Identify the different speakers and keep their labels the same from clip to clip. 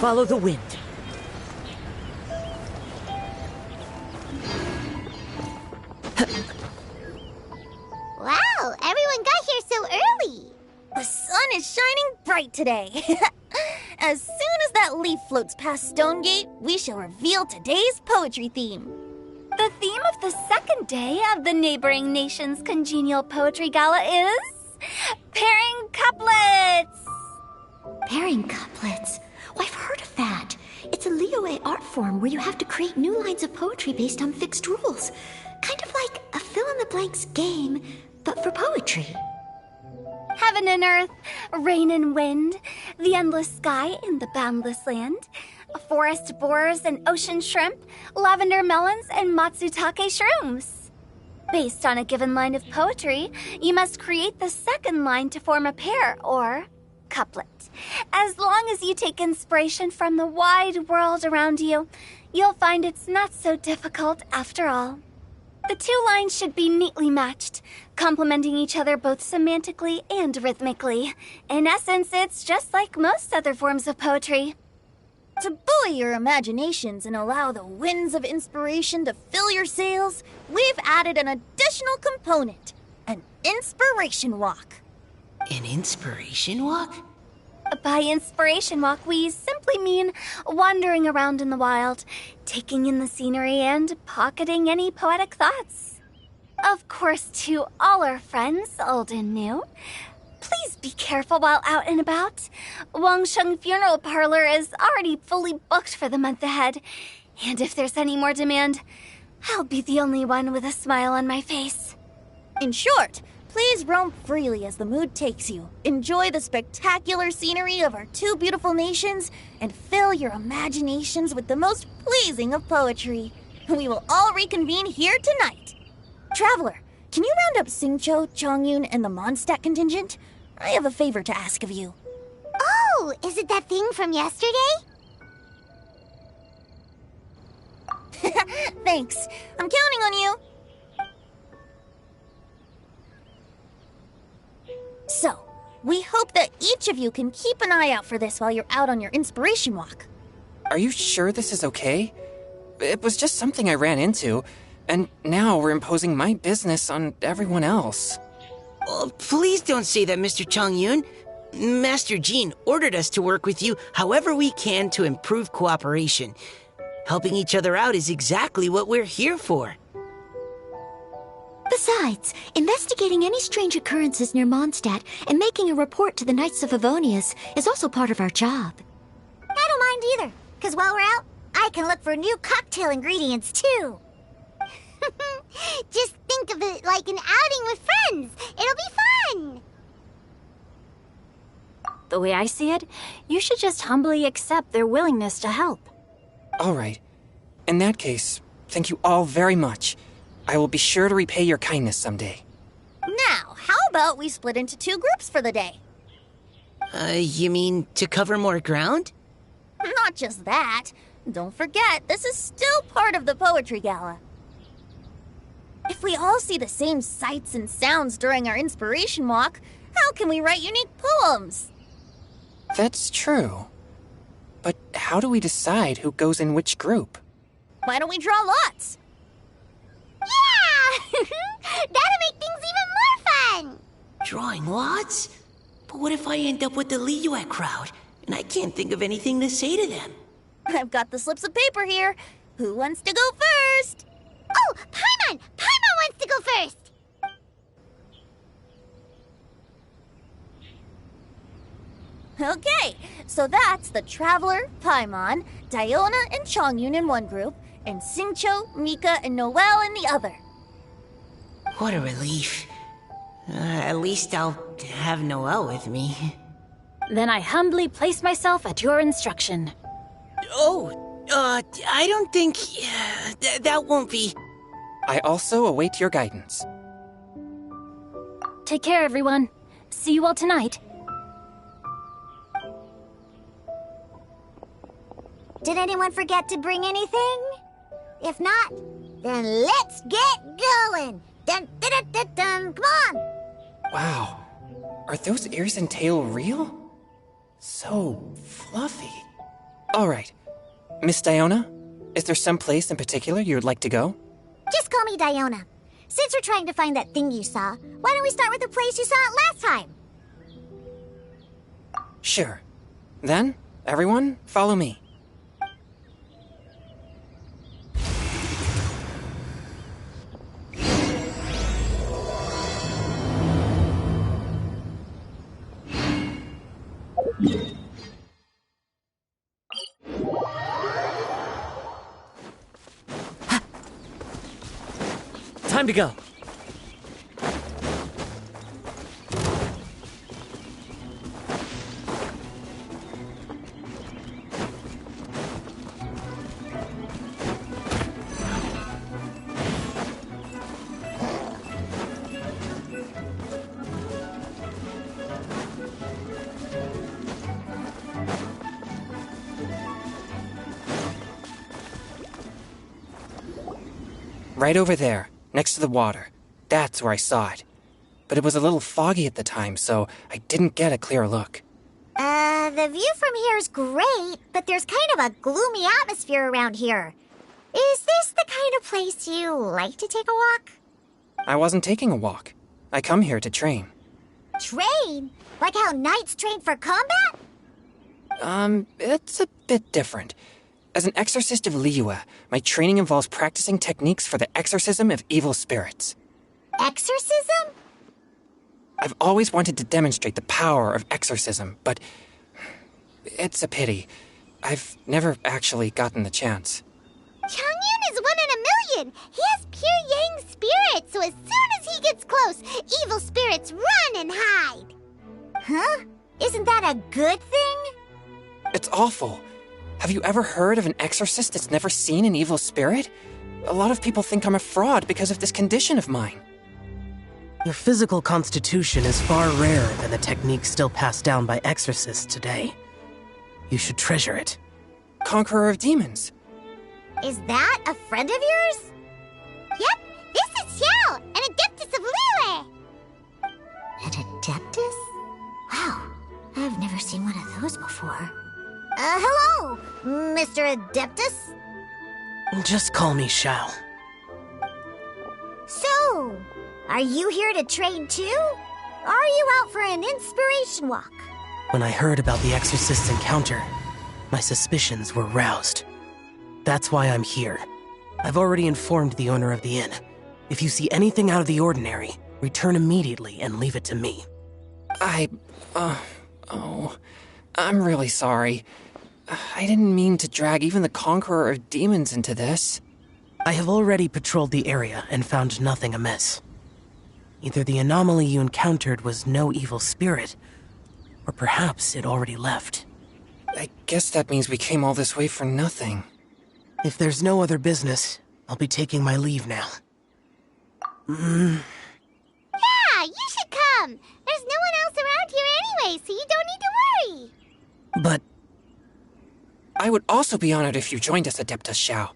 Speaker 1: Follow the wind.
Speaker 2: Wow, everyone got here so early.
Speaker 3: The sun is shining bright today. As soon as that leaf floats past Stonegate, we shall reveal today's poetry theme.
Speaker 4: The theme of the second day of the neighboring nation's congenial poetry gala is pairing couplets.
Speaker 5: Pairing couplets? Oh, I've heard of that. It's a lieu art form where you have to create new lines of poetry based on fixed rules. Kind of like a fill-in-the-blanks game, but for poetry.
Speaker 4: Heaven and earth, rain and wind, the endless sky and the boundless land, forest boars and ocean shrimp, lavender melons and matsutake shrooms. Based on a given line of poetry, you must create the second line to form a pair, or couplet. As long as you take inspiration from the wide world around you, you'll find it's not so difficult after all. The two lines should be neatly matched, complementing each other both semantically and rhythmically. In essence, it's just like most other forms of poetry.
Speaker 3: To buoy your imaginations and allow the winds of inspiration to fill your sails, we've added an additional component, an inspiration walk.
Speaker 6: An inspiration walk?
Speaker 4: By inspiration walk, we simply mean wandering around in the wild, taking in the scenery and pocketing any poetic thoughts. Of course, to all our friends, old and new, please be careful while out and about. Wangsheng Funeral Parlor is already fully booked for the month ahead, and if there's any more demand, I'll be the only one with a smile on my face.
Speaker 3: In short, please roam freely as the mood takes you. Enjoy the spectacular scenery of our two beautiful nations and fill your imaginations with the most pleasing of poetry. We will all reconvene here tonight. Traveler, can you round up Suivez Chongyun and the Mondstadt contingent? I have a favor to ask of you.
Speaker 2: Oh, is it that thing from yesterday?
Speaker 3: Thanks. I'm counting on you. So, we hope that each of you can keep an eye out for this while you're out on your inspiration walk.
Speaker 7: Are you sure this is okay? It was just something I ran into, and now we're imposing my business on everyone else.
Speaker 6: Oh, please don't say that, Mr. Chongyun. Master Jean ordered us to work with you however we can to improve cooperation. Helping each other out is exactly what we're here for.
Speaker 5: Besides, investigating any strange occurrences near Mondstadt and making a report to the Knights of Favonius is also part of our job.
Speaker 2: I don't mind either, because while we're out, I can look for new cocktail ingredients too. Just think of it like an outing with friends. It'll be fun.
Speaker 8: The way I see it, you should just humbly accept their willingness to help.
Speaker 7: All right. In that case, thank you all very much. I will be sure to repay your kindness someday.
Speaker 3: Now, how about we split into two groups for the day?
Speaker 6: You mean to cover more ground?
Speaker 3: Not just that. Don't forget, this is still part of the Poetry Gala. If we all see the same sights and sounds during our inspiration walk, how can we write unique poems?
Speaker 7: That's true. But how do we decide who goes in which group?
Speaker 3: Why don't we draw lots?
Speaker 2: Yeah! That'll make things even more fun!
Speaker 6: Drawing lots? But what if I end up with the lieu crowd, and I can't think of anything to say to them?
Speaker 3: I've got the slips of paper here. Who wants to go first?
Speaker 2: Oh, Paimon! Paimon wants to go first!
Speaker 3: Okay, so that's the Traveler, Paimon, Diona, and Chongyun in one group, and Xingqiu, Mika, and Noelle in the other.
Speaker 6: What a relief. At least I'll have Noelle with me.
Speaker 8: Then I humbly place myself at your instruction.
Speaker 6: I don't think... that won't be...
Speaker 7: I also await your guidance.
Speaker 8: Take care, everyone. See you all tonight.
Speaker 2: Did anyone forget to bring anything? If not, then let's get going! Dun, dun, dun, dun, dun. Come on!
Speaker 7: Wow. Are those ears and tail real? So fluffy. All right. Miss Diona, is there some place in particular you would like to go?
Speaker 2: Just call me Diona. Since we're trying to find that thing you saw, why don't we start with the place you saw it last time?
Speaker 7: Sure. Then, everyone, follow me.
Speaker 1: Time to go.
Speaker 7: Right over there, next to the water. That's where I saw it. But it was a little foggy at the time, so I didn't get a clear look.
Speaker 2: The view from here is great, but there's kind of a gloomy atmosphere around here. Is this the kind of place you like to take a walk?
Speaker 7: I wasn't taking a walk. I come here to train.
Speaker 2: Train? Like how knights train for combat?
Speaker 7: It's a bit different. As an exorcist of Lieu, my training involves practicing techniques for the exorcism of evil spirits.
Speaker 2: Exorcism?
Speaker 7: I've always wanted to demonstrate the power of exorcism, but it's a pity. I've never actually gotten the chance.
Speaker 2: Chongyun is 1 in a million. He has pure yang spirit, so as soon as he gets close, evil spirits run and hide. Huh? Isn't that a good thing?
Speaker 7: It's awful. Have you ever heard of an exorcist that's never seen an evil spirit? A lot of people think I'm a fraud because of this condition of mine.
Speaker 1: Your physical constitution is far rarer than the techniques still passed down by exorcists today. You should treasure it.
Speaker 7: Conqueror of demons.
Speaker 2: Is that a friend of yours? Yep, this is Xiao, an adeptus of Liyue. An adeptus? Wow, I've never seen one of those before. Hello, Mr. Adeptus?
Speaker 1: Just call me Xiao.
Speaker 2: So, are you here to train too? Or are you out for an inspiration walk?
Speaker 1: When I heard about the exorcist's encounter, my suspicions were roused. That's why I'm here. I've already informed the owner of the inn. If you see anything out of the ordinary, return immediately and leave it to me.
Speaker 7: I'm really sorry. I didn't mean to drag even the Conqueror of Demons into this.
Speaker 1: I have already patrolled the area and found nothing amiss. Either the anomaly you encountered was no evil spirit, or perhaps it already left.
Speaker 7: I guess that means we came all this way for nothing.
Speaker 1: If there's no other business, I'll be taking my leave now.
Speaker 2: Yeah, you should come. There's no one else around here anyway, so you don't need to worry.
Speaker 1: But
Speaker 7: I would also be honored if you joined us, Adeptus Xiao.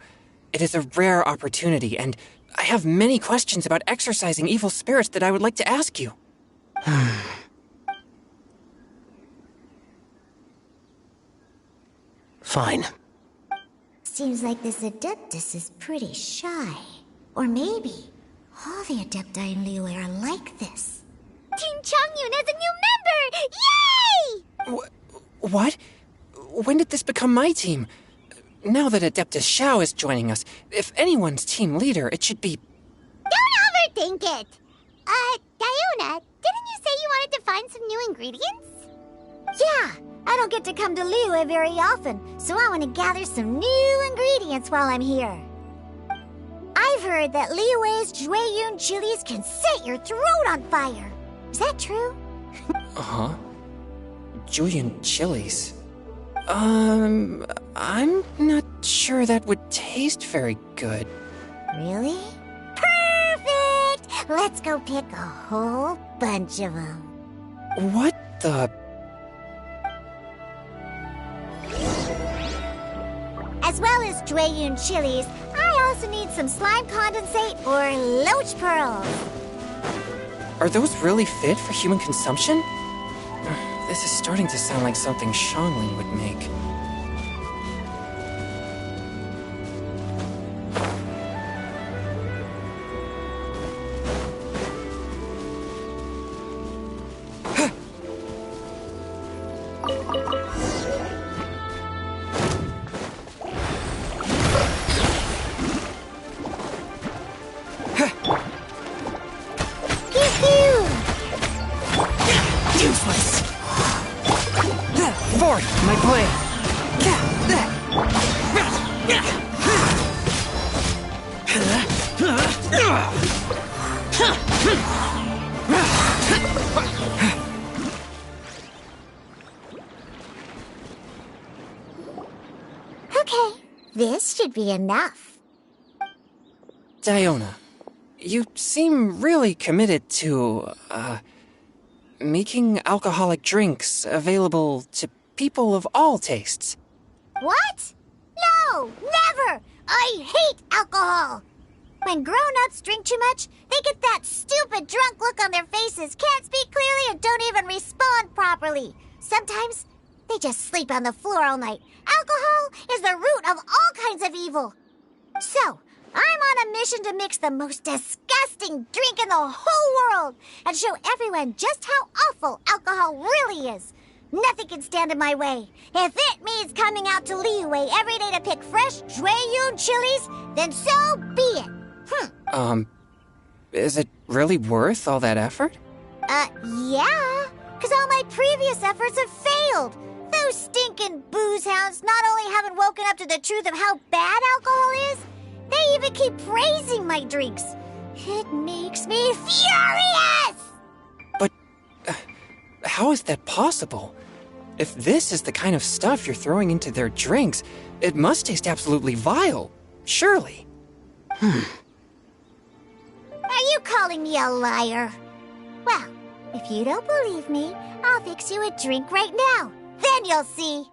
Speaker 7: It is a rare opportunity, and I have many questions about exorcising evil spirits that I would like to ask you.
Speaker 1: Fine.
Speaker 2: Seems like this Adeptus is pretty shy. Or maybe all the Adepti in Liyue are like this. Team Chongyun has a new member! Yay!
Speaker 7: What? When did this become my team? Now that Adeptus Xiao is joining us, if anyone's team leader, it should be...
Speaker 2: Don't overthink it! Diona, didn't you say you wanted to find some new ingredients? Yeah, I don't get to come to Liyue very often, so I want to gather some new ingredients while I'm here. I've heard that Liyue's Jueyun Chilis can set your throat on fire. Is that true?
Speaker 7: Uh-huh. Jueyun Chilis. I'm not sure that would taste very good.
Speaker 2: Really? Perfect! Let's go pick a whole bunch of them.
Speaker 7: What the...
Speaker 2: As well as Jueyun Chilis, I also need some slime condensate or loach pearls.
Speaker 7: Are those really fit for human consumption? This is starting to sound like something Xiangling would make.
Speaker 2: Okay, this should be enough.
Speaker 7: Diona, you seem really committed to, making alcoholic drinks available to people of all tastes.
Speaker 2: What? No, never! I hate alcohol! When grown-ups drink too much, they get that stupid drunk look on their faces, can't speak clearly, and don't even respond properly. Sometimes, they just sleep on the floor all night. Alcohol is the root of all kinds of evil. So, I'm on a mission to mix the most disgusting drink in the whole world and show everyone just how awful alcohol really is. Nothing can stand in my way. If it means coming out to Liu every day to pick fresh Jueyun Chilis, then so be it.
Speaker 7: Is it really worth all that effort?
Speaker 2: Yeah. Because all my previous efforts have failed. Those stinking booze hounds not only haven't woken up to the truth of how bad alcohol is, they even keep praising my drinks. It makes me furious!
Speaker 7: But how is that possible? If this is the kind of stuff you're throwing into their drinks, it must taste absolutely vile, surely.
Speaker 2: Are you calling me a liar? Well, if you don't believe me, I'll fix you a drink right now. Then you'll see.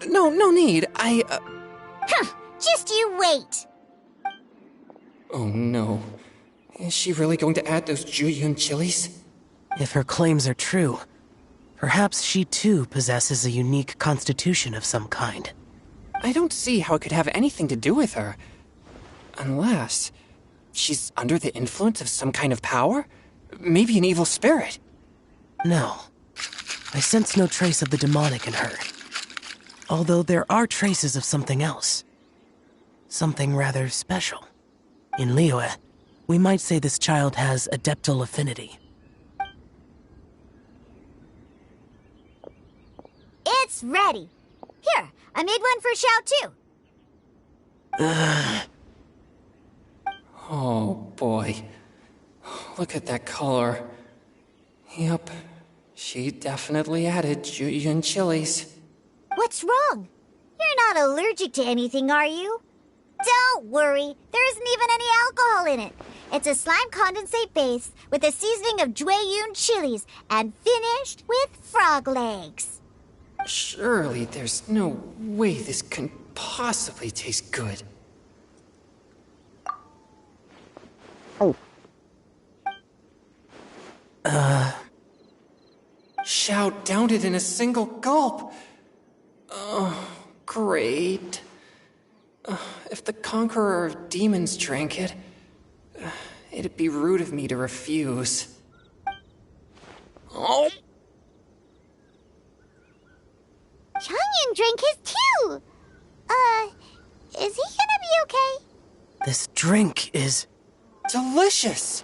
Speaker 7: No need.
Speaker 2: Just you wait.
Speaker 7: Oh no. Is she really going to add those Jueyun Chilis?
Speaker 1: If her claims are true, perhaps she too possesses a unique constitution of some kind.
Speaker 7: I don't see how it could have anything to do with her. Unless she's under the influence of some kind of power? Maybe an evil spirit.
Speaker 1: No. I sense no trace of the demonic in her. Although there are traces of something else. Something rather special. In Liu, we might say this child has adeptal affinity.
Speaker 2: It's ready. Here, I made one for Xiao too.
Speaker 7: Oh boy. Look at that color. Yep. She definitely added Jueyun Chilis.
Speaker 2: What's wrong? You're not allergic to anything, are you? Don't worry, there isn't even any alcohol in it. It's a slime condensate base with a seasoning of Jueyun Chilis and finished with frog legs.
Speaker 7: Surely there's no way this can possibly taste good. Xiao downed it in a single gulp. Oh, great. If the conqueror of demons drank it, it'd be rude of me to refuse. Oh!
Speaker 2: Chongyun drank his too. Is he gonna be okay?
Speaker 1: This drink is...
Speaker 7: delicious!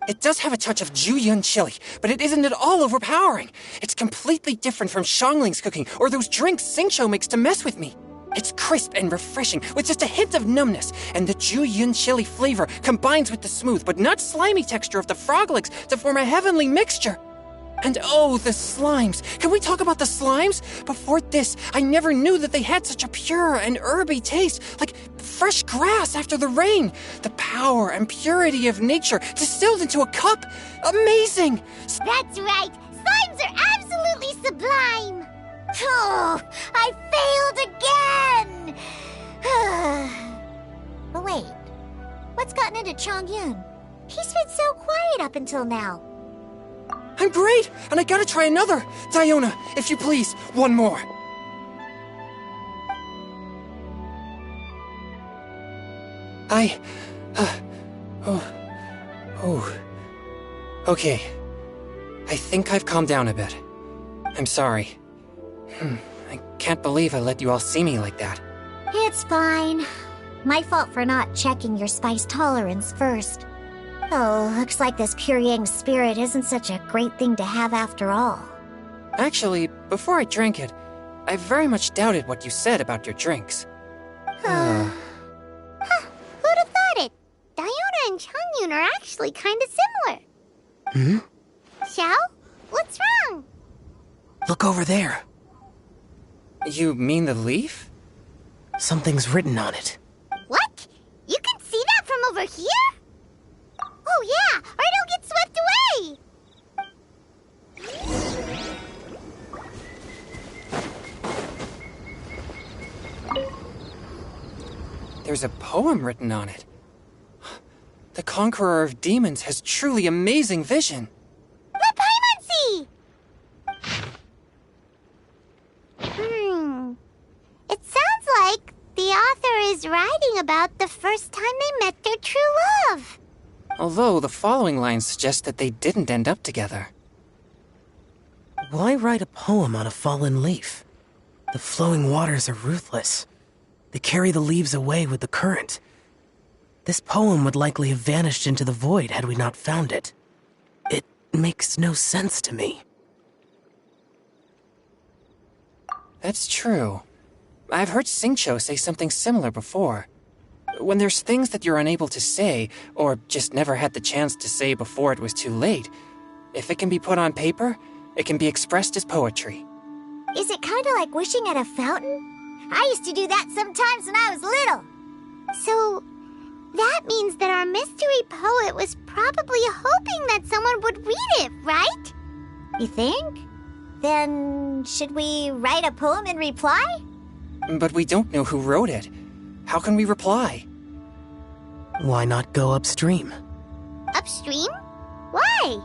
Speaker 7: It does have a touch of Jueyun chili, but it isn't at all overpowering. It's completely different from Xiangling's cooking or those drinks Xingqiu makes to mess with me. It's crisp and refreshing, with just a hint of numbness, and the Jueyun chili flavor combines with the smooth but not slimy texture of the frog legs to form a heavenly mixture. And oh, the slimes! Can we talk about the slimes? Before this, I never knew that they had such a pure and herby taste, like fresh grass after the rain. The power and purity of nature distilled into a cup. Amazing!
Speaker 2: That's right. Slimes are absolutely sublime. Oh, I failed again. But wait, what's gotten into Chongyun? He's been so quiet up until now.
Speaker 7: I'm great, and I gotta try another. Diona, if you please, one more. Okay. I think I've calmed down a bit. I'm sorry. I can't believe I let you all see me like that.
Speaker 2: It's fine. My fault for not checking your spice tolerance first. Oh, looks like this pure yang spirit isn't such a great thing to have after all.
Speaker 7: Actually, before I drank it, I very much doubted what you said about your drinks.
Speaker 2: actually kind of similar. Xiao? What's wrong?
Speaker 1: Look over there.
Speaker 7: You mean the leaf?
Speaker 1: Something's written on it.
Speaker 2: What? You can see that from over here? Oh yeah, or it'll get swept away!
Speaker 7: There's a poem written on it. The Conqueror of Demons has truly amazing vision.
Speaker 2: Let Paimon see! It sounds like the author is writing about the first time they met their true love.
Speaker 7: Although the following lines suggest that they didn't end up together.
Speaker 1: Why write a poem on a fallen leaf? The flowing waters are ruthless. They carry the leaves away with the current. This poem would likely have vanished into the void had we not found it. It makes no sense to me.
Speaker 7: That's true. I've heard Xingqiu say something similar before. When there's things that you're unable to say, or just never had the chance to say before it was too late, if it can be put on paper, it can be expressed as poetry.
Speaker 2: Is it kind of like wishing at a fountain? I used to do that sometimes when I was little. So, that means that our mystery poet was probably hoping that someone would read it, right? You think? Then, should we write a poem in reply?
Speaker 7: But we don't know who wrote it. How can we reply?
Speaker 1: Why not go upstream?
Speaker 2: Upstream? Why?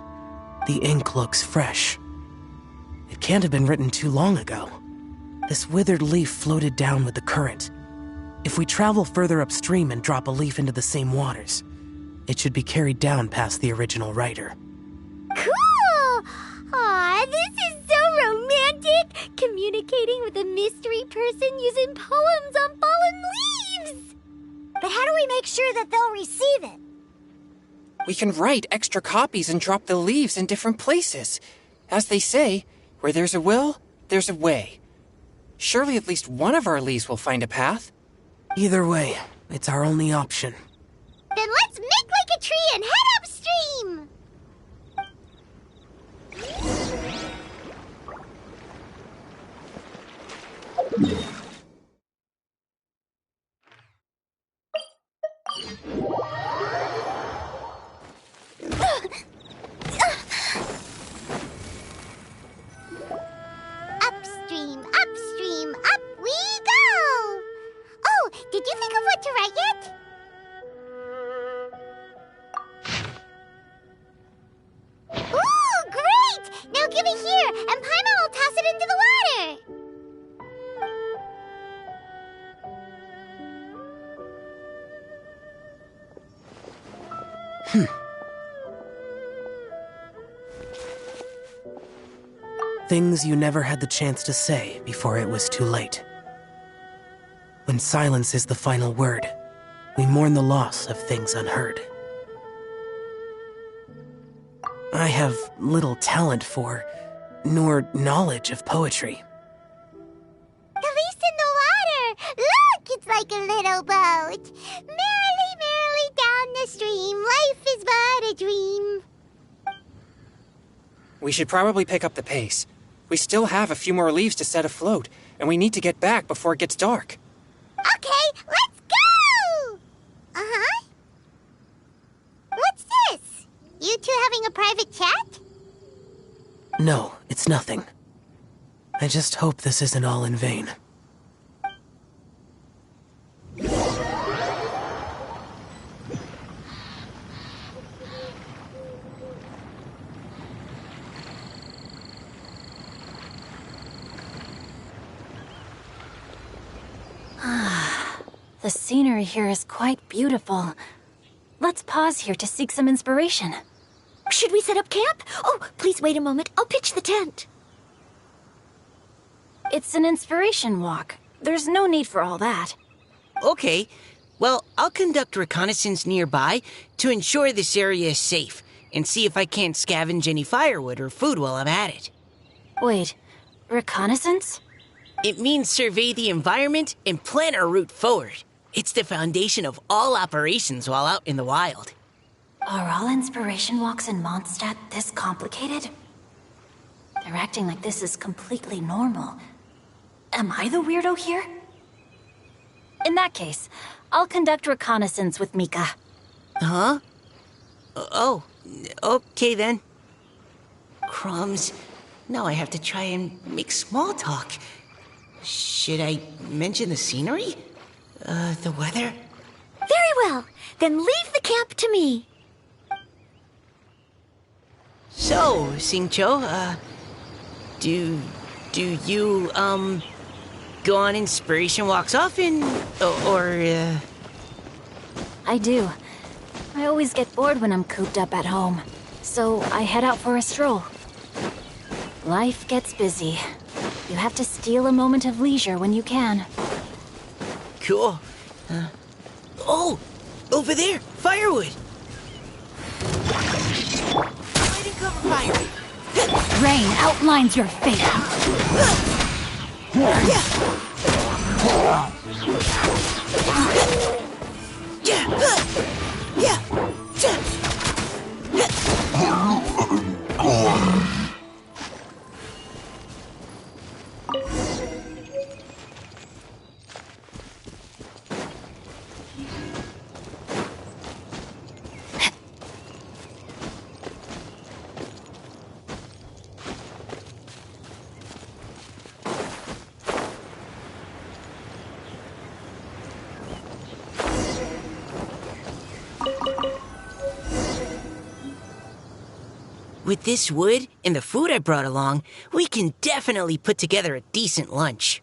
Speaker 1: The ink looks fresh. It can't have been written too long ago. This withered leaf floated down with the current. If we travel further upstream and drop a leaf into the same waters, it should be carried down past the original writer.
Speaker 2: Cool! Aw, this is so romantic! Communicating with a mystery person using poems on fallen leaves! But how do we make sure that they'll receive it?
Speaker 7: We can write extra copies and drop the leaves in different places. As they say, where there's a will, there's a way. Surely at least one of our leaves will find a path.
Speaker 1: Either way, it's our only option.
Speaker 2: Then let's make like a tree and head upstream! Upstream, upstream, up we go! Oh, did you think of what to write yet? Ooh, great! Now give it here, and Paimon will toss it into the water!
Speaker 1: Things you never had the chance to say before it was too late. When silence is the final word, we mourn the loss of things unheard. I have little talent for, nor knowledge of poetry.
Speaker 2: The leaf's in the water! Look, it's like a little boat! Merrily, merrily down the stream, life is but a dream.
Speaker 7: We should probably pick up the pace. We still have a few more leaves to set afloat, and we need to get back before it gets dark.
Speaker 2: Okay, let's go! Uh-huh. What's this? You two having a private chat?
Speaker 1: No, it's nothing. I just hope this isn't all in vain.
Speaker 8: The scenery here is quite beautiful. Let's pause here to seek some inspiration.
Speaker 5: Should we set up camp? Oh, please wait a moment. I'll pitch the tent.
Speaker 8: It's an inspiration walk. There's no need for all that.
Speaker 6: Okay, well, I'll conduct reconnaissance nearby to ensure this area is safe and see if I can't scavenge any firewood or food while I'm at it.
Speaker 8: Wait, reconnaissance?
Speaker 6: It means survey the environment and plan our route forward. It's the foundation of all operations while out in the wild.
Speaker 8: Are all inspiration walks in Mondstadt this complicated? They're acting like this is completely normal. Am I the weirdo here? In that case, I'll conduct reconnaissance with Mika.
Speaker 6: Huh? Oh, okay then. Crumbs. Now I have to try and make small talk. Should I mention the scenery? The weather?
Speaker 2: Very well. Then leave the camp to me.
Speaker 6: So, Xingqiu, do you, go on inspiration walks often? Or
Speaker 8: I do. I always get bored when I'm cooped up at home, so I head out for a stroll. Life gets busy. You have to steal a moment of leisure when you can.
Speaker 6: Cool. Oh! Over there! Firewood! Hiding cover fire!
Speaker 8: Rain outlines your fate.
Speaker 6: With this wood and the food I brought along, we can definitely put together a decent lunch.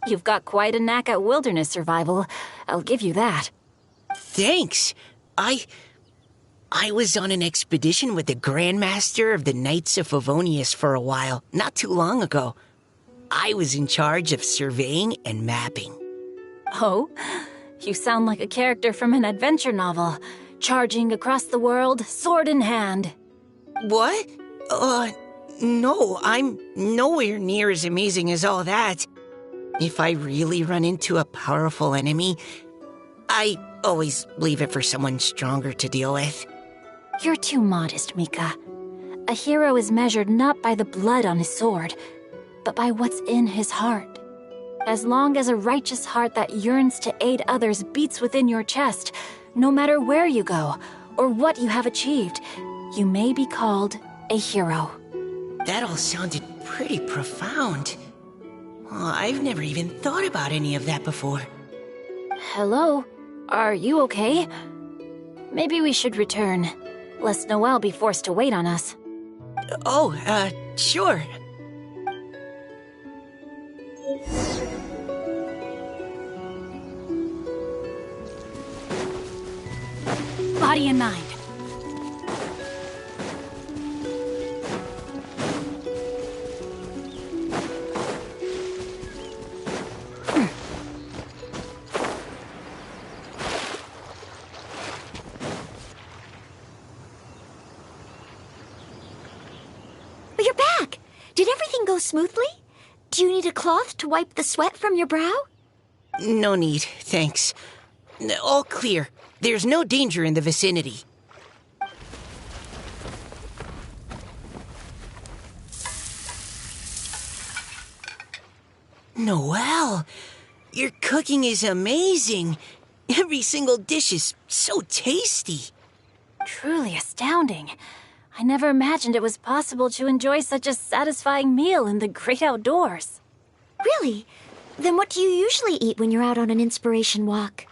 Speaker 8: You've got quite a knack at wilderness survival. I'll give you that.
Speaker 6: Thanks. I was on an expedition with the Grandmaster of the Knights of Favonius for a while, not too long ago. I was in charge of surveying and mapping.
Speaker 8: Oh? You sound like a character from an adventure novel, charging across the world, sword in hand.
Speaker 6: What? No, I'm nowhere near as amazing as all that. If I really run into a powerful enemy, I always leave it for someone stronger to deal with.
Speaker 8: You're too modest, Mika. A hero is measured not by the blood on his sword, but by what's in his heart. As long as a righteous heart that yearns to aid others beats within your chest, no matter where you go or what you have achieved, you may be called a hero.
Speaker 6: That all sounded pretty profound. I've never even thought about any of that before.
Speaker 8: Hello? Are you okay? Maybe we should return, lest Noelle be forced to wait on us.
Speaker 6: Sure.
Speaker 8: Body and mind.
Speaker 2: You're back! Did everything go smoothly? Do you need a cloth to wipe the sweat from your brow?
Speaker 6: No need, thanks. All clear. There's no danger in the vicinity. Noelle, your cooking is amazing. Every single dish is so tasty.
Speaker 8: Truly astounding. I never imagined it was possible to enjoy such a satisfying meal in the great outdoors.
Speaker 2: Really? Then what do you usually eat when you're out on an inspiration walk?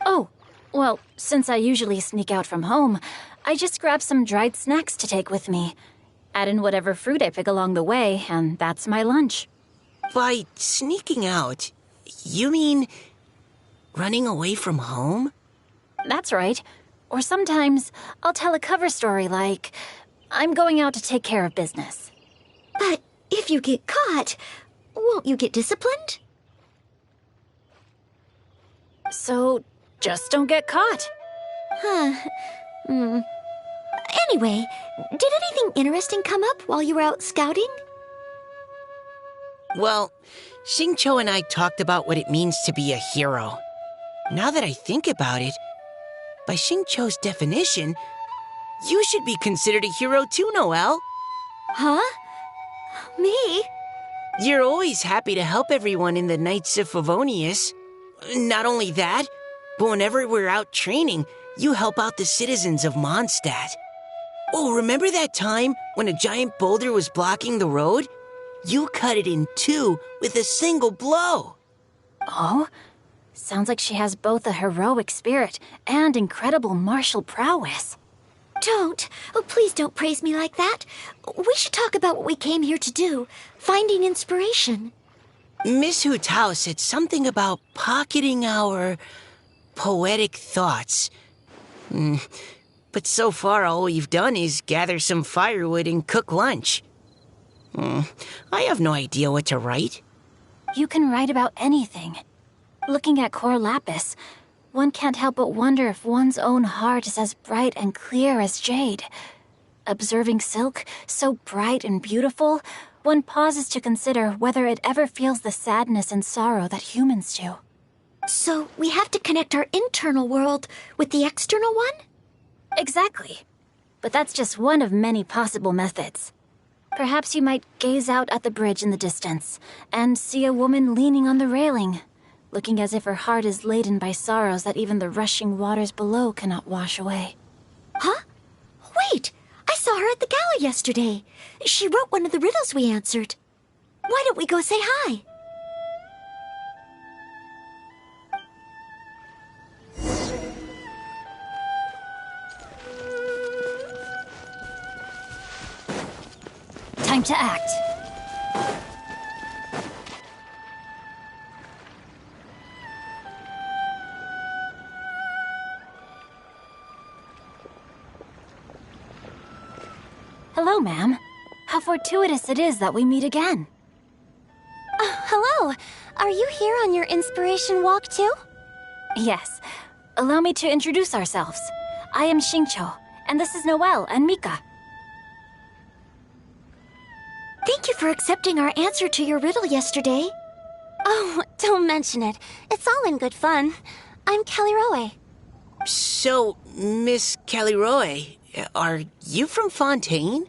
Speaker 8: Oh, well, since I usually sneak out from home, I just grab some dried snacks to take with me. Add in whatever fruit I pick along the way, and that's my lunch.
Speaker 6: By sneaking out, you mean running away from home?
Speaker 8: That's right. Or sometimes I'll tell a cover story like, I'm going out to take care of business.
Speaker 2: But if you get caught, won't you get disciplined?
Speaker 8: So just don't get caught.
Speaker 2: Anyway, did anything interesting come up while you were out scouting?
Speaker 6: Well, Xingqiu and I talked about what it means to be a hero. Now that I think about it, by Xingqiu's definition, You should be considered a hero too, Noelle.
Speaker 8: Huh? Me?
Speaker 6: You're always happy to help everyone in the Knights of Favonius. Not only that, but whenever we're out training, you help out the citizens of Mondstadt. Oh, remember that time when a giant boulder was blocking the road? You cut it in two with a single blow.
Speaker 8: Oh? Sounds like she has both a heroic spirit and incredible martial prowess.
Speaker 5: Don't. Oh, please don't praise me like that. We should talk about what we came here to do. Finding inspiration.
Speaker 6: Miss Hu Tao said something about pocketing our poetic thoughts. But so far all we've done is gather some firewood and cook lunch. I have no idea what to write.
Speaker 8: You can write about anything. Looking at Cor Lapis, one can't help but wonder if one's own heart is as bright and clear as jade. Observing silk, so bright and beautiful, one pauses to consider whether it ever feels the sadness and sorrow that humans do.
Speaker 5: So we have to connect our internal world with the external one?
Speaker 8: Exactly. But that's just one of many possible methods. Perhaps you might gaze out at the bridge in the distance and see a woman leaning on the railing, looking as if her heart is laden by sorrows that even the rushing waters below cannot wash away.
Speaker 5: Huh? Wait! I saw her at the Gala yesterday. She wrote one of the riddles we answered. Why don't we go say hi?
Speaker 8: Time to act. Hello, ma'am. How fortuitous it is that we meet again.
Speaker 4: Hello. Are you here on your inspiration walk too?
Speaker 8: Yes. Allow me to introduce ourselves. I am Xingqiu, and this is Noelle and Mika.
Speaker 5: Thank you for accepting our answer to your riddle yesterday.
Speaker 4: Oh, don't mention it. It's all in good fun. I'm Caliroe.
Speaker 6: So, Miss Caliroe, are you from Fontaine?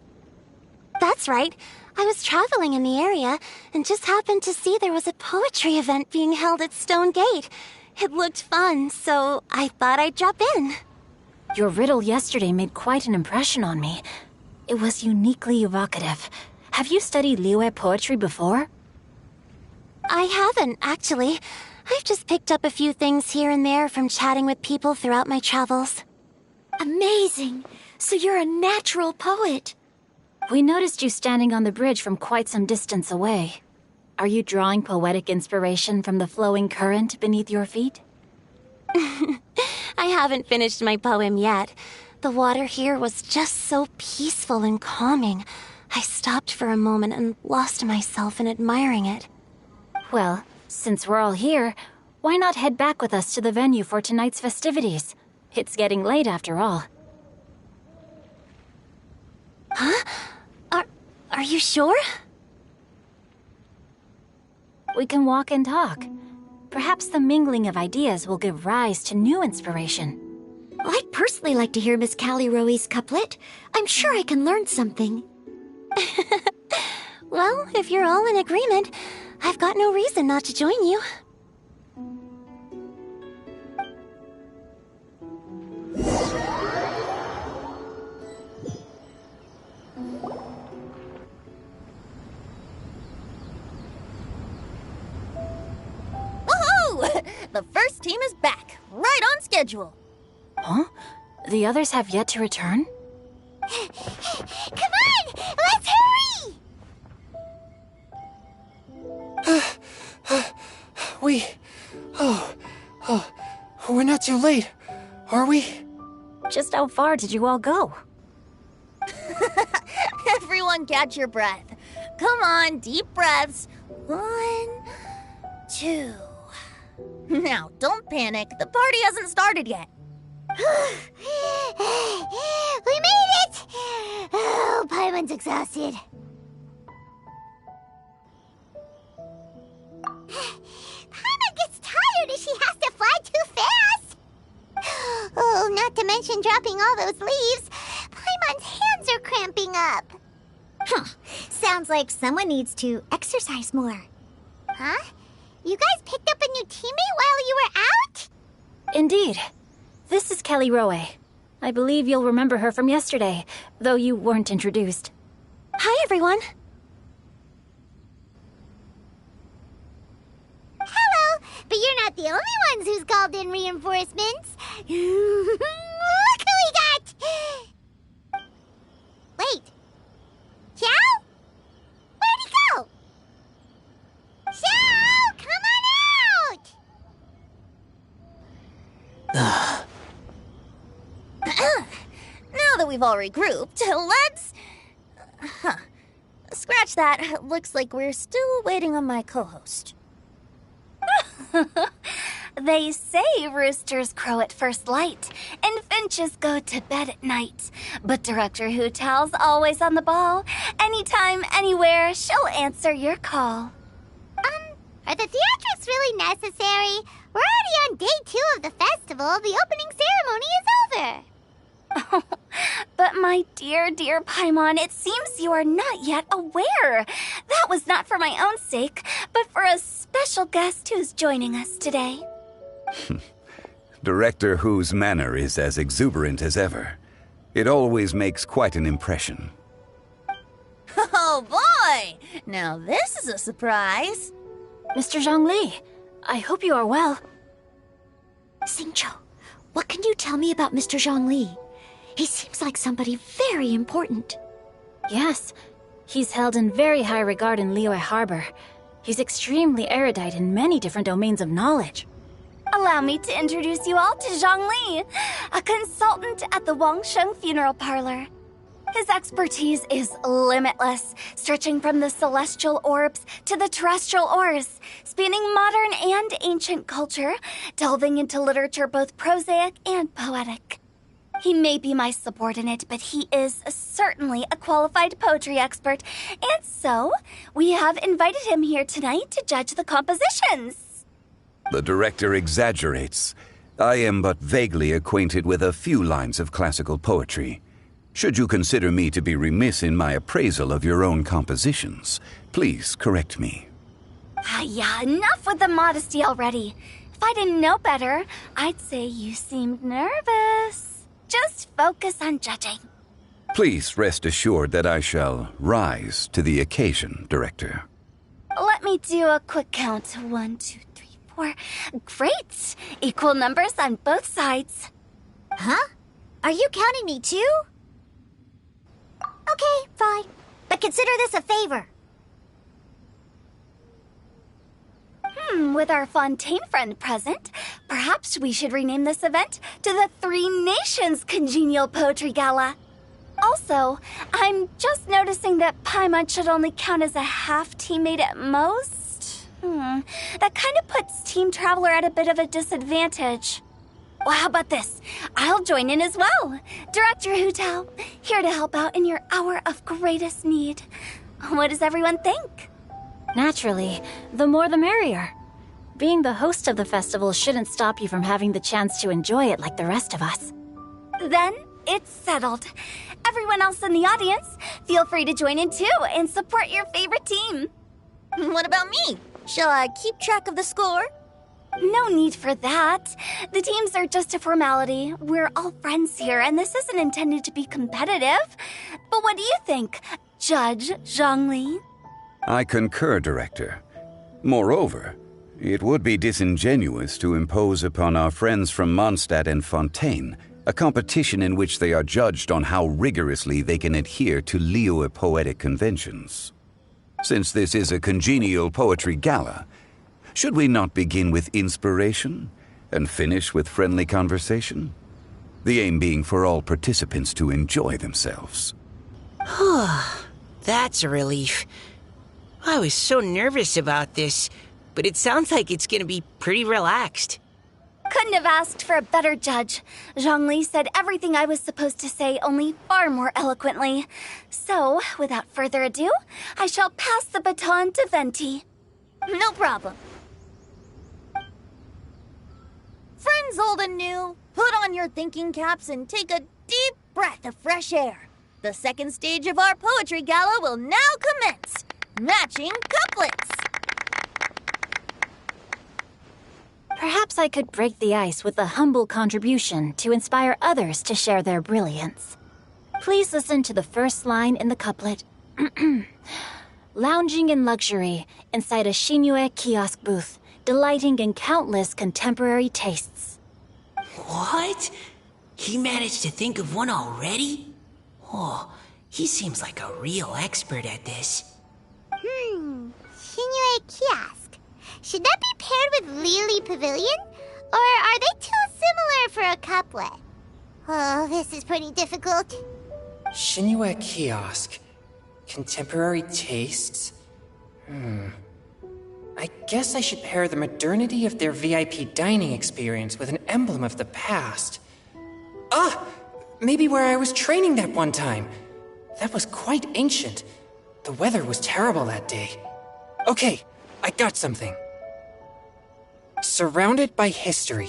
Speaker 4: That's right. I was traveling in the area and just happened to see there was a poetry event being held at Stone Gate. It looked fun, so I thought I'd drop in.
Speaker 8: Your riddle yesterday made quite an impression on me. It was uniquely evocative. Have you studied lieu poetry before?
Speaker 4: I haven't, actually. I've just picked up a few things here and there from chatting with people throughout my travels.
Speaker 5: Amazing! So you're a natural poet.
Speaker 8: We noticed you standing on the bridge from quite some distance away. Are you drawing poetic inspiration from the flowing current beneath your feet?
Speaker 4: I haven't finished my poem yet. The water here was just so peaceful and calming. I stopped for a moment and lost myself in admiring it.
Speaker 8: Well, since we're all here, why not head back with us to the venue for tonight's festivities? It's getting late after all.
Speaker 4: Huh? Are you sure?
Speaker 8: We can walk and talk. Perhaps the mingling of ideas will give rise to new inspiration.
Speaker 5: I'd personally like to hear Miss Caliroe's couplet. I'm sure I can learn something.
Speaker 4: Well, if you're all in agreement, I've got no reason not to join you.
Speaker 3: Woohoo! The first team is back, right on schedule.
Speaker 8: Huh? The others have yet to return?
Speaker 2: Come on! Let's hurry!
Speaker 7: We're not too late, are we?
Speaker 8: Just how far did you all go?
Speaker 3: Everyone catch your breath. Come on, deep breaths. 1, 2. Now, don't panic. The party hasn't started yet.
Speaker 2: We made it! Oh, Paimon's exhausted. Paimon gets tired if she has to fly too fast. Oh, not to mention dropping all those leaves. cramping up.
Speaker 5: Huh. Sounds like someone needs to exercise more.
Speaker 2: Huh? You guys picked up a new teammate while you were out?
Speaker 8: Indeed. This is Kelly Rowe. I believe you'll remember her from yesterday, though you weren't introduced.
Speaker 3: Hi, everyone.
Speaker 2: Hello, but you're not the only ones who's called in reinforcements. Look who we got! Wait. Xiao? Where'd he go? Xiao, come on out!
Speaker 3: Now that we've all regrouped, let's... Scratch that. Looks like we're still waiting on my co-host.
Speaker 4: They say roosters crow at first light, and finches go to bed at night. But Director Hootal's always on the ball. Anytime, anywhere, she'll answer your call.
Speaker 2: Are the theatrics really necessary? We're already on day 2 of the festival. The opening ceremony is over.
Speaker 4: But my dear, dear Paimon, it seems you are not yet aware. That was not for my own sake, but for a special guest who's joining us today.
Speaker 9: Director Who's manner is as exuberant as ever. It always makes quite an impression.
Speaker 3: Oh boy! Now this is a surprise.
Speaker 8: Mr. Zhongli, I hope you are well.
Speaker 5: Xingqiu, what can you tell me about Mr. Zhongli? He seems like somebody very important.
Speaker 8: Yes, he's held in very high regard in Liyue Harbor. He's extremely erudite in many different domains of knowledge.
Speaker 4: Allow me to introduce you all to Zhongli, a consultant at the Wangsheng Funeral Parlor. His expertise is limitless, stretching from the celestial orbs to the terrestrial ores, spanning modern and ancient culture, delving into literature both prosaic and poetic. He may be my subordinate, but he is certainly a qualified poetry expert, and so we have invited him here tonight to judge the compositions.
Speaker 9: The director exaggerates. I am but vaguely acquainted with a few lines of classical poetry. Should you consider me to be remiss in my appraisal of your own compositions, please correct me.
Speaker 4: Yeah, enough with the modesty already. If I didn't know better, I'd say you seemed nervous. Just focus on judging.
Speaker 9: Please rest assured that I shall rise to the occasion, Director.
Speaker 4: Let me do a quick count. 1, 2, 3, 4. Great! Equal numbers on both sides.
Speaker 2: Huh? Are you counting me too? Okay, fine. But consider this a favor.
Speaker 4: With our Fontaine friend present, perhaps we should rename this event to the Three Nations Congenial Poetry Gala. Also, I'm just noticing that Paimon should only count as a half teammate at most. That kind of puts Team Traveler at a bit of a disadvantage. Well, how about this? I'll join in as well. Director Hootal, here to help out in your hour of greatest need. What does everyone think?
Speaker 8: Naturally, the more the merrier. Being the host of the festival shouldn't stop you from having the chance to enjoy it like the rest of us.
Speaker 4: Then it's settled. Everyone else in the audience, feel free to join in too and support your favorite team.
Speaker 3: What about me? Shall I keep track of the score?
Speaker 4: No need for that. The teams are just a formality. We're all friends here, and this isn't intended to be competitive. But what do you think, Judge Zhongli?
Speaker 9: I concur, Director. Moreover, it would be disingenuous to impose upon our friends from Mondstadt and Fontaine a competition in which they are judged on how rigorously they can adhere to Liyue poetic conventions. Since this is a congenial poetry gala, should we not begin with inspiration and finish with friendly conversation? The aim being for all participants to enjoy themselves.
Speaker 6: That's a relief. I was so nervous about this, but it sounds like it's gonna be pretty relaxed.
Speaker 4: Couldn't have asked for a better judge. Zhongli said everything I was supposed to say, only far more eloquently. So, without further ado, I shall pass the baton to Venti.
Speaker 3: No problem. Friends old and new, put on your thinking caps and take a deep breath of fresh air. The second stage of our poetry gala will now commence. Matching couplets.
Speaker 8: Perhaps I could break the ice with a humble contribution to inspire others to share their brilliance. Please listen to the first line in the couplet. Lounging in luxury inside a Shinue kiosk booth, delighting in countless contemporary tastes.
Speaker 6: What? He managed to think of one already? Oh, he seems like a real expert at this.
Speaker 2: Shinue Kiosk. Should that be paired with Lily Pavilion? Or are they too similar for a couplet? Oh, this is pretty difficult.
Speaker 7: Shinue Kiosk. Contemporary tastes? I guess I should pair the modernity of their VIP dining experience with an emblem of the past. Ah! Maybe where I was training that one time. That was quite ancient. The weather was terrible that day. Okay, I got something. Surrounded by history,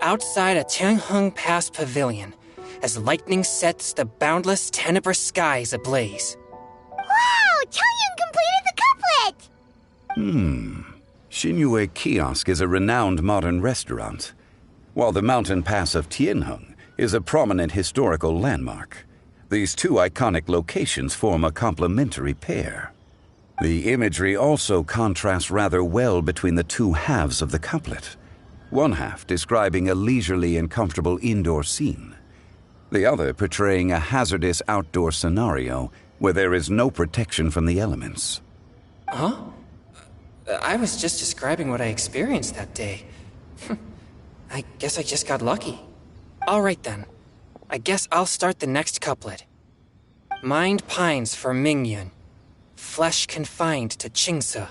Speaker 7: outside a Tianheng Pass pavilion, as lightning sets the boundless tenebrous skies ablaze.
Speaker 2: Wow! Chongyun completed the couplet!
Speaker 9: Shinue Kiosk is a renowned modern restaurant, while the mountain pass of Tianheng is a prominent historical landmark. These two iconic locations form a complementary pair. The imagery also contrasts rather well between the two halves of the couplet. One half describing a leisurely and comfortable indoor scene, the other portraying a hazardous outdoor scenario where there is no protection from the elements.
Speaker 7: Huh? I was just describing what I experienced that day. I guess I just got lucky. All right then. I guess I'll start the next couplet. Mind pines for Mingyun, flesh confined to Qingse,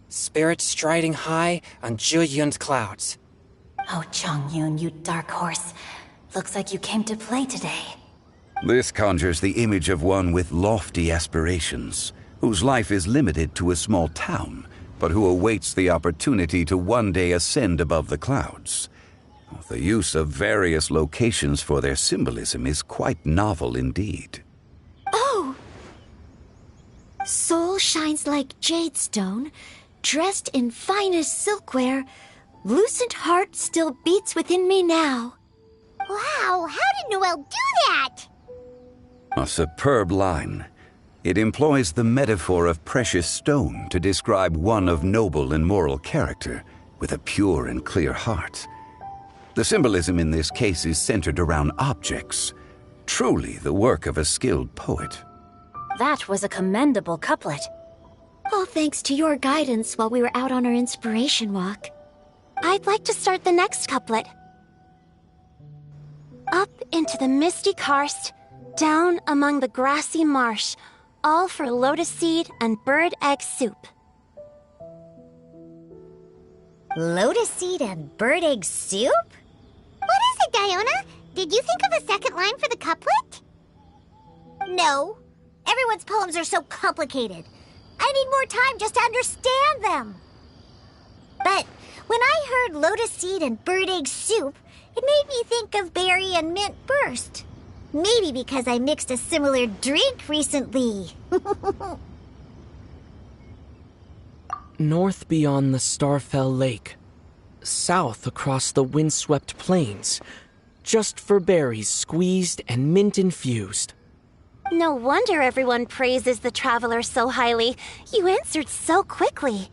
Speaker 7: spirit striding high on Jueyun's clouds.
Speaker 8: Oh, Chongyun, you dark horse. Looks like you came to play today.
Speaker 9: This conjures the image of one with lofty aspirations, whose life is limited to a small town, but who awaits the opportunity to one day ascend above the clouds. The use of various locations for their symbolism is quite novel indeed.
Speaker 5: Oh! Soul shines like jade stone, dressed in finest silkware. Lucent heart still beats within me now.
Speaker 2: Wow, how did Noelle do that?
Speaker 9: A superb line. It employs the metaphor of precious stone to describe one of noble and moral character, with a pure and clear heart. The symbolism in this case is centered around objects, truly the work of a skilled poet.
Speaker 8: That was a commendable couplet.
Speaker 5: All thanks to your guidance while we were out on our inspiration walk. I'd like to start the next couplet. Up into the misty karst, down among the grassy marsh, all for lotus seed and bird egg soup.
Speaker 2: Lotus seed and bird egg soup? What is it, Diona? Did you think of a second line for the couplet? No. Everyone's poems are so complicated. I need more time just to understand them. But when I heard lotus seed and bird egg soup, it made me think of berry and mint burst. Maybe because I mixed a similar drink recently.
Speaker 10: North beyond the Starfell Lake. South across the windswept plains. Just for berries squeezed and mint infused.
Speaker 5: No wonder everyone praises the traveler so highly. You answered so quickly.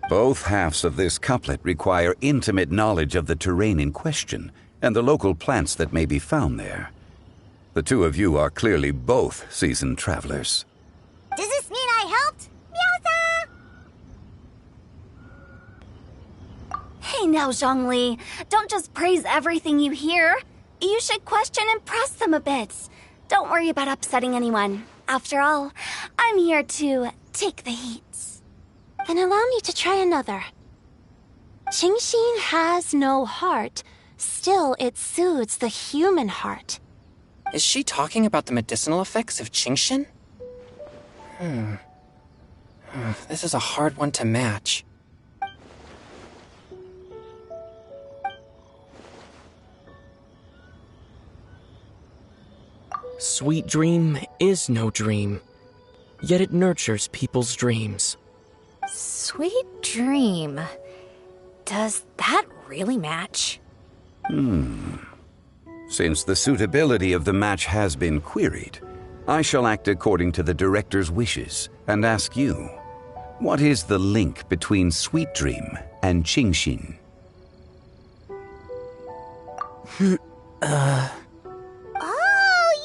Speaker 9: Both halves of this couplet require intimate knowledge of the terrain in question and the local plants that may be found there. The two of you are clearly both seasoned travelers.
Speaker 2: Does this mean I helped? Meowza!
Speaker 4: Hey now, Zhongli. Don't just praise everything you hear. You should question and press them a bit. Don't worry about upsetting anyone. After all, I'm here to take the heat.
Speaker 5: Then allow me to try another. Qingxin has no heart. Still, it soothes the human heart.
Speaker 7: Is she talking about the medicinal effects of Qingxin? This is a hard one to match.
Speaker 10: Sweet dream is no dream, yet it nurtures people's dreams.
Speaker 3: Sweet dream. Does that really match?
Speaker 9: Since the suitability of the match has been queried, I shall act according to the director's wishes and ask you, what is the link between Sweet Dream and Qingxin?
Speaker 2: Oh,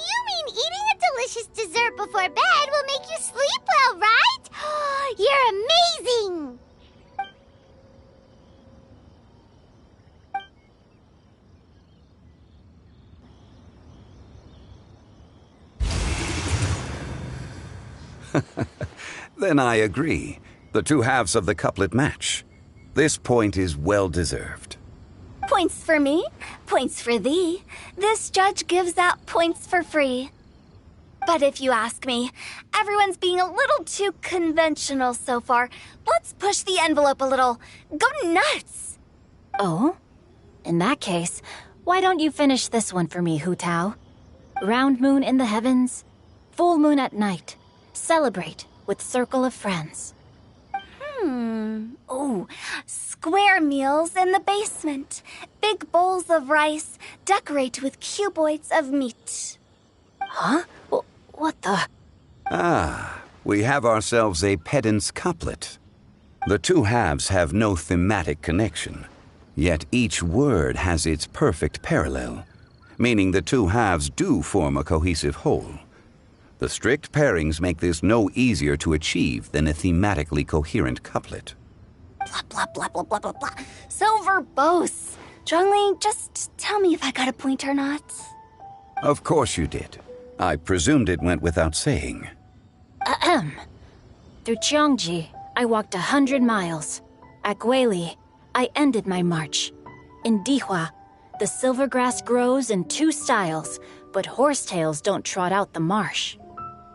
Speaker 2: you mean eating a delicious dessert before bed will make you sleep well, right? You're amazing!
Speaker 9: Then I agree. The two halves of the couplet match. This point is well deserved.
Speaker 4: Points for me, points for thee. This judge gives out points for free. But if you ask me, everyone's being a little too conventional so far. Let's push the envelope a little. Go nuts!
Speaker 8: Oh? In that case, why don't you finish this one for me, Hu Tao? Round moon in the heavens, full moon at night. Celebrate with circle of friends.
Speaker 4: Oh, square meals in the basement. Big bowls of rice. Decorate with cuboids of meat.
Speaker 8: Huh? What the?
Speaker 9: We have ourselves a pedant's couplet. The two halves have no thematic connection, yet each word has its perfect parallel, meaning the two halves do form a cohesive whole. The strict pairings make this no easier to achieve than a thematically coherent couplet.
Speaker 4: Blah, blah, blah, blah, blah, blah, blah. So verbose. Zhongli, just tell me if I got a point or not.
Speaker 9: Of course you did. I presumed it went without saying.
Speaker 8: Through Cheongji, I walked 100 miles. At Guili, I ended my march. In Dihua, the silver grass grows in two styles, but horsetails don't trot out the marsh.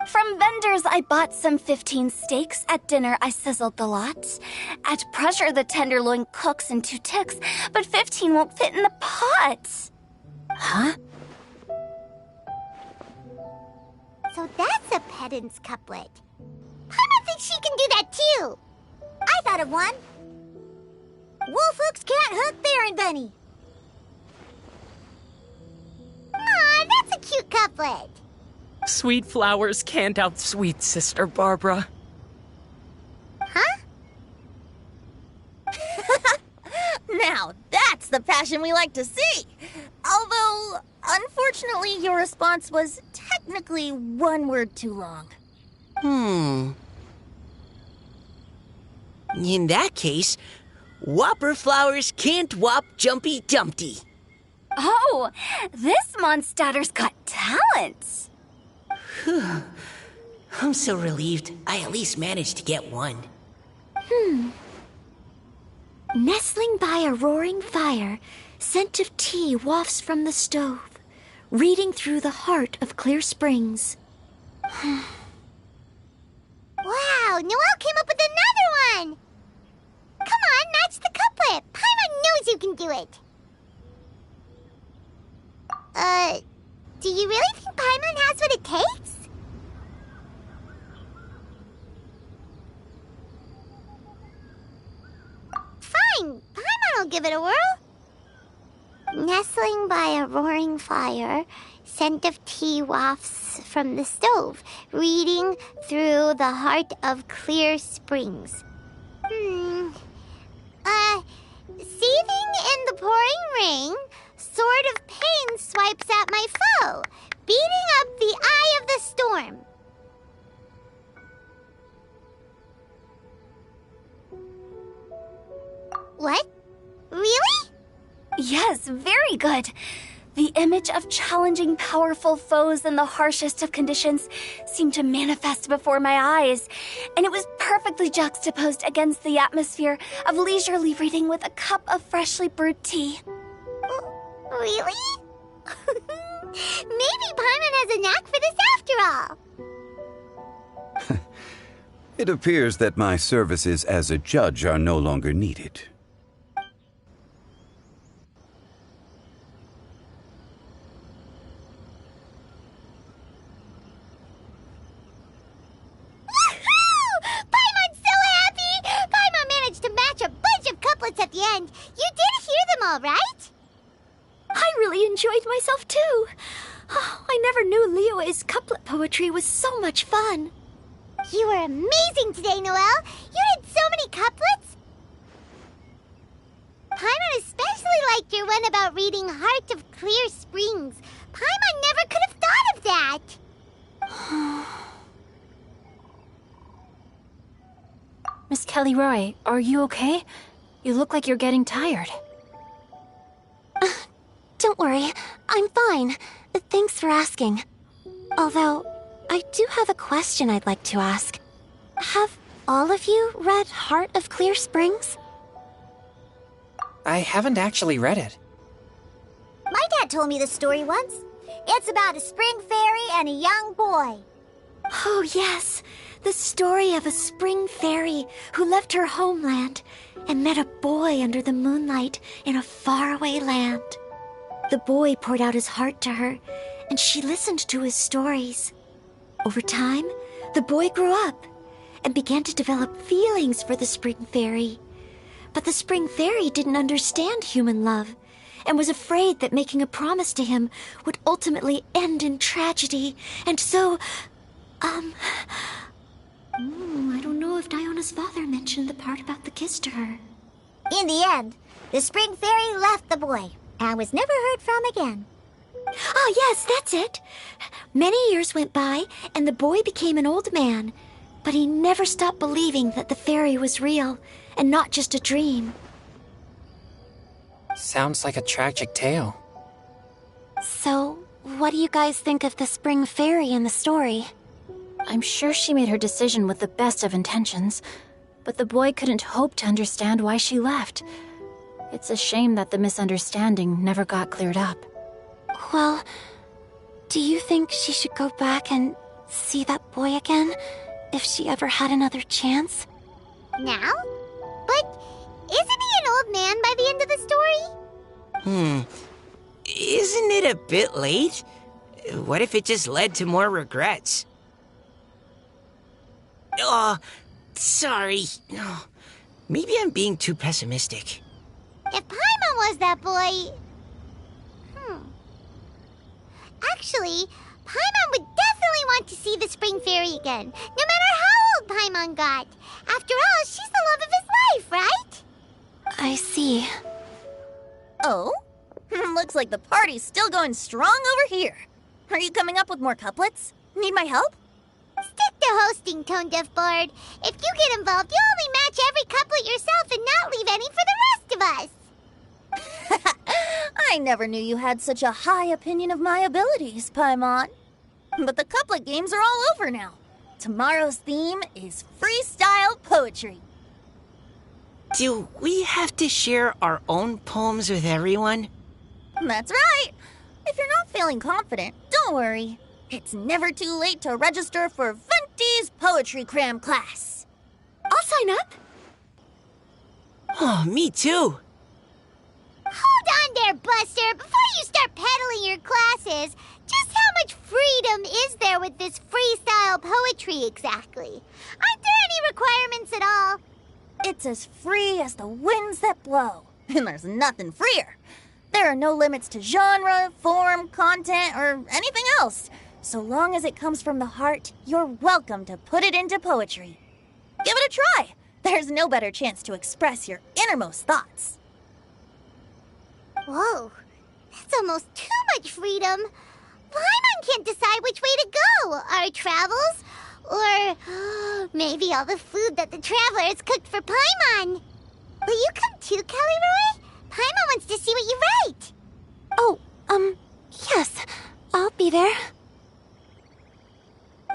Speaker 4: From vendors, I bought some 15 steaks. At dinner, I sizzled the lot. At pressure, the tenderloin cooks in 2 ticks, but 15 won't fit in the pot.
Speaker 8: Huh?
Speaker 2: So that's a pedant's couplet. Paimon thinks she can do that too. I thought of one. Wolf hooks can't hook Baron Bunny. Aw, that's a cute couplet.
Speaker 10: Sweet flowers can't outsweet Sister Barbara.
Speaker 2: Huh?
Speaker 3: Now, that's the passion we like to see. Although, unfortunately, your response was technically one word too long.
Speaker 6: In that case, Whopper flowers can't whop Jumpy Dumpty.
Speaker 4: Oh, this monster's got talent.
Speaker 6: I'm so relieved I at least managed to get one.
Speaker 5: Nestling by a roaring fire, scent of tea wafts from the stove, reading through the heart of clear springs.
Speaker 2: Wow, Noelle came up with another one. Come on, match the couplet. Paimon knows you can do it. Do you really think Paimon has what it takes? Fine, Paimon will give it a whirl. Nestling by a roaring fire, scent of tea wafts from the stove, reading through the heart of clear springs. Seething in the pouring rain, sword of pain swipes at my foe, beating up the eye of the storm. What? Really?
Speaker 4: Yes, very good. The image of challenging powerful foes in the harshest of conditions seemed to manifest before my eyes, and it was perfectly juxtaposed against the atmosphere of leisurely reading with a cup of freshly brewed tea.
Speaker 2: Really? Maybe Paimon has a knack for this after all.
Speaker 9: It appears that my services as a judge are no longer needed.
Speaker 5: myself, too. Oh, I never knew Liyue's couplet poetry was so much fun.
Speaker 2: You were amazing today, Noelle. You did so many couplets. Paimon especially liked your one about reading Heart of Clear Springs. Paimon never could have thought of that.
Speaker 8: Miss Kelly-Roy, are you okay? You look like you're getting tired.
Speaker 5: Don't worry, I'm fine. Thanks for asking. Although, I do have a question I'd like to ask. Have all of you read Heart of Clear Springs?
Speaker 7: I haven't actually read it.
Speaker 2: My dad told me the story once. It's about a spring fairy and a young boy.
Speaker 5: Oh, yes. The story of a spring fairy who left her homeland and met a boy under the moonlight in a faraway land. The boy poured out his heart to her, and she listened to his stories. Over time, the boy grew up and began to develop feelings for the spring fairy. But the spring fairy didn't understand human love and was afraid that making a promise to him would ultimately end in tragedy. And so, I don't know if Diona's father mentioned the part about the kiss to her.
Speaker 2: In the end, the spring fairy left the boy and was never heard from again.
Speaker 5: Oh, yes, that's it. Many years went by, and the boy became an old man. But he never stopped believing that the fairy was real and not just a dream.
Speaker 7: Sounds like a tragic tale.
Speaker 5: So, what do you guys think of the spring fairy in the story?
Speaker 8: I'm sure she made her decision with the best of intentions, but the boy couldn't hope to understand why she left. It's a shame that the misunderstanding never got cleared up.
Speaker 5: Well, do you think she should go back and see that boy again, if she ever had another chance?
Speaker 2: Now? But isn't he an old man by the end of the story?
Speaker 6: Isn't it a bit late? What if it just led to more regrets? Oh, sorry. Oh, maybe I'm being too pessimistic.
Speaker 2: If Paimon was that boy... Actually, Paimon would definitely want to see the spring fairy again, no matter how old Paimon got. After all, she's the love of his life, right?
Speaker 5: I see.
Speaker 3: Oh? Looks like the party's still going strong over here. Are you coming up with more couplets? Need my help?
Speaker 2: Stick to hosting, Tone Deaf Bard. If you get involved, you'll only match every couplet yourself and not leave any for the rest of us.
Speaker 3: I never knew you had such a high opinion of my abilities, Paimon. But the couplet games are all over now. Tomorrow's theme is freestyle poetry.
Speaker 6: Do we have to share our own poems with everyone?
Speaker 3: That's right. If you're not feeling confident, don't worry. It's never too late to register for Venti's Poetry Cram class.
Speaker 5: I'll sign up.
Speaker 6: Oh, me too.
Speaker 2: Hold on there, Buster. Before you start peddling your classes, just how much freedom is there with this freestyle poetry exactly? Aren't there any requirements at all?
Speaker 3: It's as free as the winds that blow. And there's nothing freer. There are no limits to genre, form, content, or anything else. So long as it comes from the heart, you're welcome to put it into poetry. Give it a try. There's no better chance to express your innermost thoughts.
Speaker 2: Whoa, that's almost too much freedom. Paimon can't decide which way to go. Our travels, or maybe all the food that the travelers cooked for Paimon. Will you come too, Kelly-Roy? Paimon wants to see what you write.
Speaker 5: Oh, yes. I'll be there.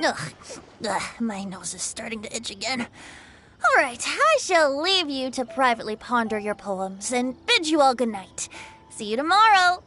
Speaker 3: Ugh, my nose is starting to itch again. All right, I shall leave you to privately ponder your poems and bid you all good night. See you tomorrow.